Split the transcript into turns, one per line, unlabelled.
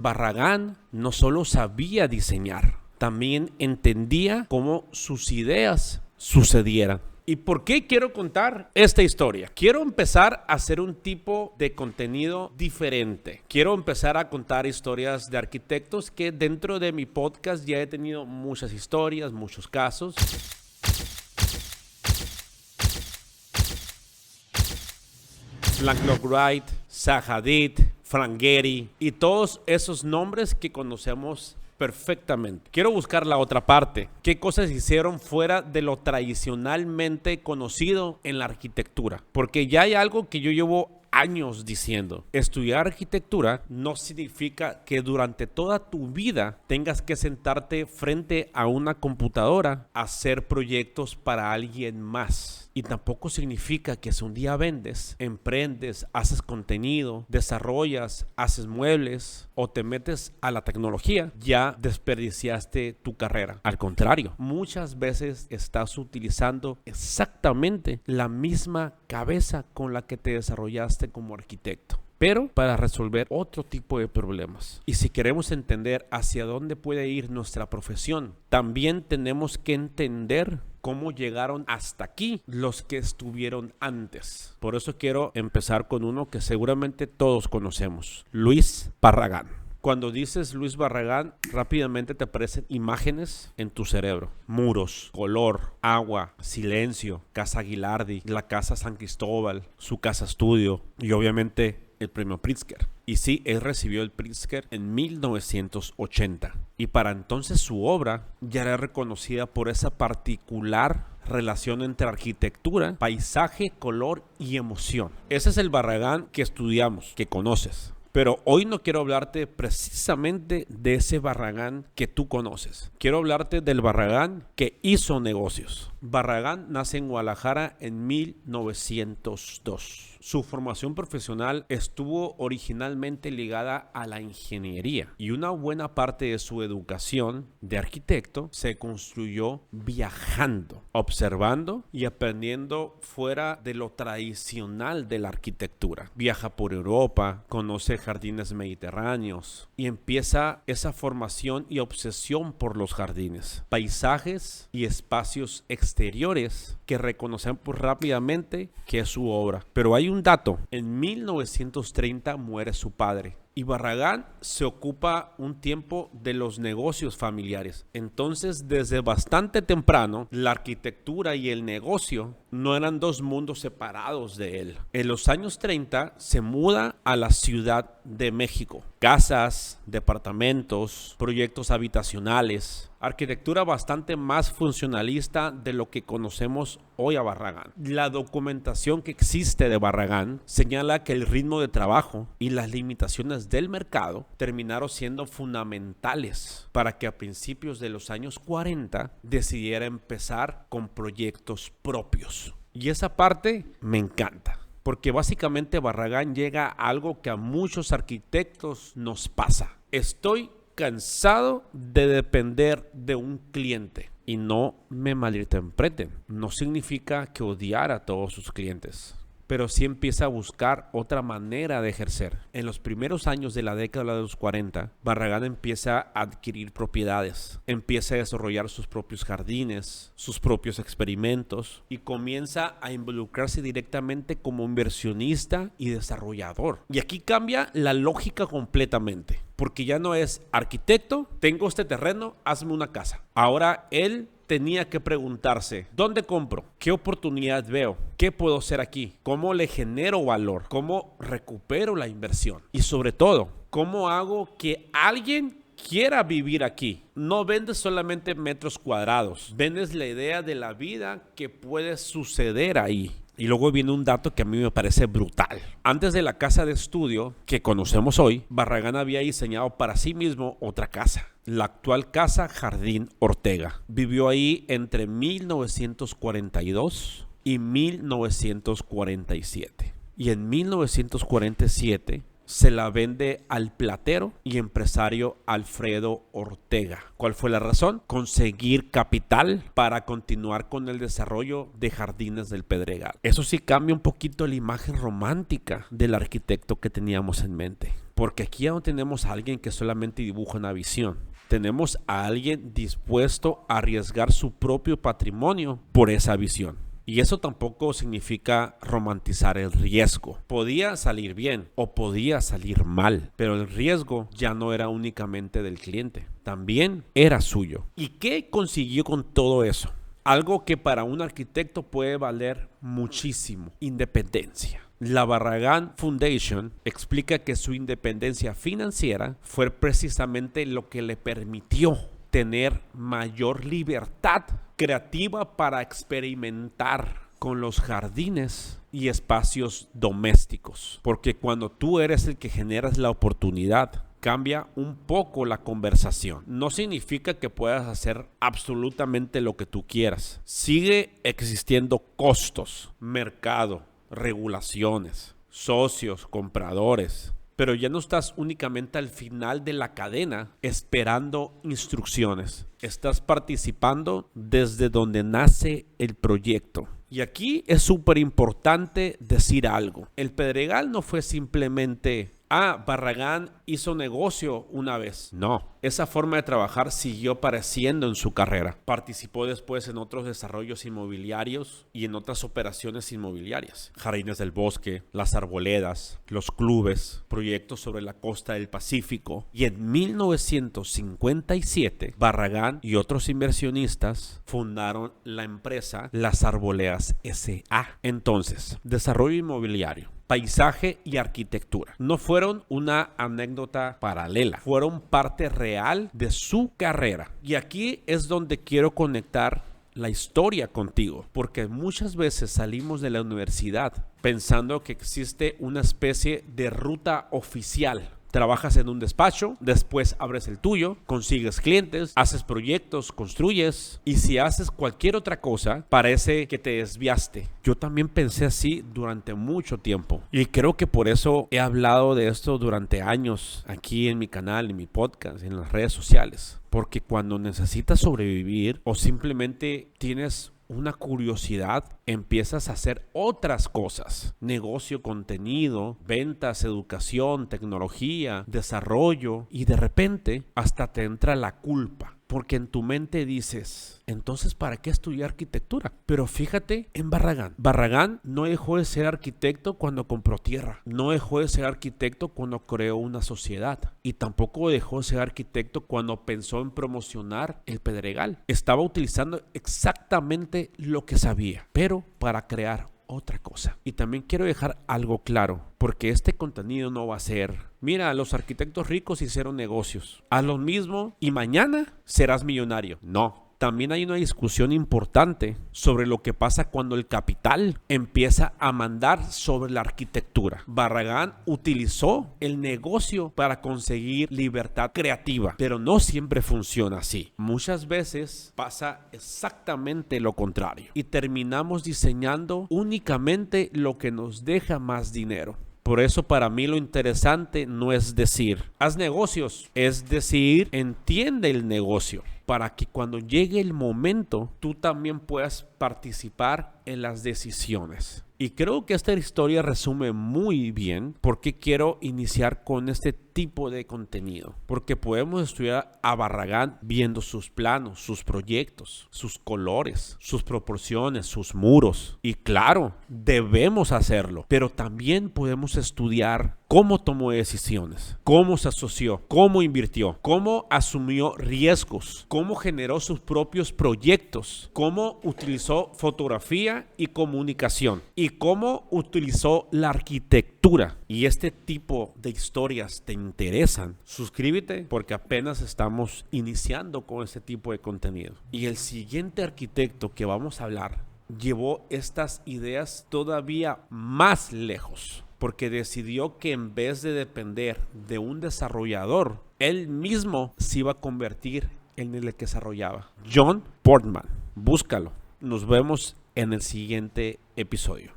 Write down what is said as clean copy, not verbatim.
Barragán no solo sabía diseñar, también entendía cómo sus ideas sucedieran. ¿Y por qué quiero contar esta historia? Quiero empezar a hacer un tipo de contenido diferente. Quiero empezar a contar historias de arquitectos que dentro de mi podcast ya he tenido muchas historias, muchos casos. Frank Lloyd Wright, Zaha Hadid, Frank Gehry y todos esos nombres que conocemos perfectamente. Quiero buscar la otra parte. ¿Qué cosas hicieron fuera de lo tradicionalmente conocido en la arquitectura? Porque ya hay algo que yo llevo años diciendo. Estudiar arquitectura no significa que durante toda tu vida tengas que sentarte frente a una computadora a hacer proyectos para alguien más. Y tampoco significa que si un día vendes, emprendes, haces contenido, desarrollas, haces muebles o te metes a la tecnología, ya desperdiciaste tu carrera. Al contrario, muchas veces estás utilizando exactamente la misma cabeza con la que te desarrollaste como arquitecto, pero para resolver otro tipo de problemas. Y si queremos entender hacia dónde puede ir nuestra profesión, también tenemos que entender cómo llegaron hasta aquí los que estuvieron antes. Por eso quiero empezar con uno que seguramente todos conocemos, Luis Barragán. Cuando dices Luis Barragán, rápidamente te aparecen imágenes en tu cerebro. Muros, color, agua, silencio, Casa Ghilardi, la Casa San Cristóbal, su casa estudio y obviamente el premio Pritzker. Y sí, él recibió el Pritzker en 1980. Y para entonces su obra ya era reconocida por esa particular relación entre arquitectura, paisaje, color y emoción. Ese es el Barragán que estudiamos, que conoces. Pero hoy no quiero hablarte precisamente de ese Barragán que tú conoces. Quiero hablarte del Barragán que hizo negocios. Barragán nace en Guadalajara en 1902. Su formación profesional estuvo originalmente ligada a la ingeniería y una buena parte de su educación de arquitecto se construyó viajando, observando y aprendiendo fuera de lo tradicional de la arquitectura. Viaja por Europa, conoce jardines mediterráneos y empieza esa formación y obsesión por los jardines, paisajes y espacios exteriores que reconocemos rápidamente que es su obra. Pero hay un dato: en 1930 muere su padre y Barragán se ocupa un tiempo de los negocios familiares. Entonces, desde bastante temprano, la arquitectura y el negocio no eran dos mundos separados de él. En los años 30 se muda a la Ciudad de México. Casas, departamentos, proyectos habitacionales, arquitectura bastante más funcionalista de lo que conocemos hoy a Barragán. La documentación que existe de Barragán señala que el ritmo de trabajo y las limitaciones del mercado terminaron siendo fundamentales para que a principios de los años 40 decidiera empezar con proyectos propios. Y esa parte me encanta, porque básicamente Barragán llega a algo que a muchos arquitectos nos pasa. Estoy cansado de depender de un cliente. Y no me malinterpreten, no significa que odiara a todos sus clientes, pero sí empieza a buscar otra manera de ejercer. En los primeros años de la década de los 40, Barragán empieza a adquirir propiedades, empieza a desarrollar sus propios jardines, sus propios experimentos y comienza a involucrarse directamente como inversionista y desarrollador. Y aquí cambia la lógica completamente, porque ya no es arquitecto, tengo este terreno, hazme una casa. Ahora él tenía que preguntarse, ¿dónde compro? ¿Qué oportunidad veo? ¿Qué puedo hacer aquí? ¿Cómo le genero valor? ¿Cómo recupero la inversión? Y sobre todo, ¿cómo hago que alguien quiera vivir aquí? No vendes solamente metros cuadrados, vendes la idea de la vida que puede suceder ahí. Y luego viene un dato que a mí me parece brutal. Antes de la casa de estudio que conocemos hoy, Barragán había diseñado para sí mismo otra casa, la actual Casa Jardín Ortega. Vivió ahí entre 1942 y 1947. Y en 1947 se la vende al platero y empresario Alfredo Ortega. ¿Cuál fue la razón? Conseguir capital para continuar con el desarrollo de Jardines del Pedregal. Eso sí cambia un poquito la imagen romántica del arquitecto que teníamos en mente. Porque aquí ya no tenemos a alguien que solamente dibuja una visión. Tenemos a alguien dispuesto a arriesgar su propio patrimonio por esa visión. Y eso tampoco significa romantizar el riesgo. Podía salir bien o podía salir mal, pero el riesgo ya no era únicamente del cliente, también era suyo. ¿Y qué consiguió con todo eso? Algo que para un arquitecto puede valer muchísimo: independencia. La Barragán Foundation explica que su independencia financiera fue precisamente lo que le permitió tener mayor libertad creativa para experimentar con los jardines y espacios domésticos. Porque cuando tú eres el que generas la oportunidad, cambia un poco la conversación. No significa que puedas hacer absolutamente lo que tú quieras. Sigue existiendo costos, mercado, regulaciones, socios, compradores. Pero ya no estás únicamente al final de la cadena esperando instrucciones. Estás participando desde donde nace el proyecto. Y aquí es súper importante decir algo. El Pedregal no fue simplemente: Barragán hizo negocio una vez. No, esa forma de trabajar siguió apareciendo en su carrera. Participó después en otros desarrollos inmobiliarios y en otras operaciones inmobiliarias. Jardines del Bosque, las arboledas, los clubes, proyectos sobre la costa del Pacífico. Y en 1957, Barragán y otros inversionistas fundaron la empresa Las Arboledas S.A. Entonces, desarrollo inmobiliario, paisaje y arquitectura no fueron una anécdota paralela, fueron parte real de su carrera. Y aquí es donde quiero conectar la historia contigo, porque muchas veces salimos de la universidad pensando que existe una especie de ruta oficial. Trabajas en un despacho, después abres el tuyo, consigues clientes, haces proyectos, construyes, y si haces cualquier otra cosa, parece que te desviaste. Yo también pensé así durante mucho tiempo, y creo que por eso he hablado de esto durante años aquí en mi canal, en mi podcast, en las redes sociales. Porque cuando necesitas sobrevivir o simplemente tienes una curiosidad, empiezas a hacer otras cosas: negocio, contenido, ventas, educación, tecnología, desarrollo, y de repente hasta te entra la culpa. Porque en tu mente dices: entonces, ¿para qué estudiar arquitectura? Pero fíjate en Barragán. Barragán no dejó de ser arquitecto cuando compró tierra. No dejó de ser arquitecto cuando creó una sociedad. Y tampoco dejó de ser arquitecto cuando pensó en promocionar el Pedregal. Estaba utilizando exactamente lo que sabía, pero para crear otra cosa. Y también quiero dejar algo claro, porque este contenido no va a ser: mira, los arquitectos ricos hicieron negocios, haz lo mismo y mañana serás millonario. No. También hay una discusión importante sobre lo que pasa cuando el capital empieza a mandar sobre la arquitectura. Barragán utilizó el negocio para conseguir libertad creativa, pero no siempre funciona así. Muchas veces pasa exactamente lo contrario y terminamos diseñando únicamente lo que nos deja más dinero. Por eso para mí lo interesante no es decir: haz negocios, es decir, entiende el negocio, para que cuando llegue el momento tú también puedas participar en las decisiones. Y creo que esta historia resume muy bien por qué quiero iniciar con este tipo de contenido. Porque podemos estudiar a Barragán viendo sus planos, sus proyectos, sus colores, sus proporciones, sus muros. Y claro, debemos hacerlo. Pero también podemos estudiar cómo tomó decisiones, cómo se asoció, cómo invirtió, cómo asumió riesgos, cómo generó sus propios proyectos, cómo utilizó fotografía y comunicación y cómo utilizó la arquitectura. Y este tipo de historias te interesan, suscríbete, porque apenas estamos iniciando con este tipo de contenido. Y el siguiente arquitecto que vamos a hablar llevó estas ideas todavía más lejos, porque decidió que en vez de depender de un desarrollador, él mismo se iba a convertir en el que desarrollaba. John Portman, búscalo. Nos vemos en el siguiente episodio.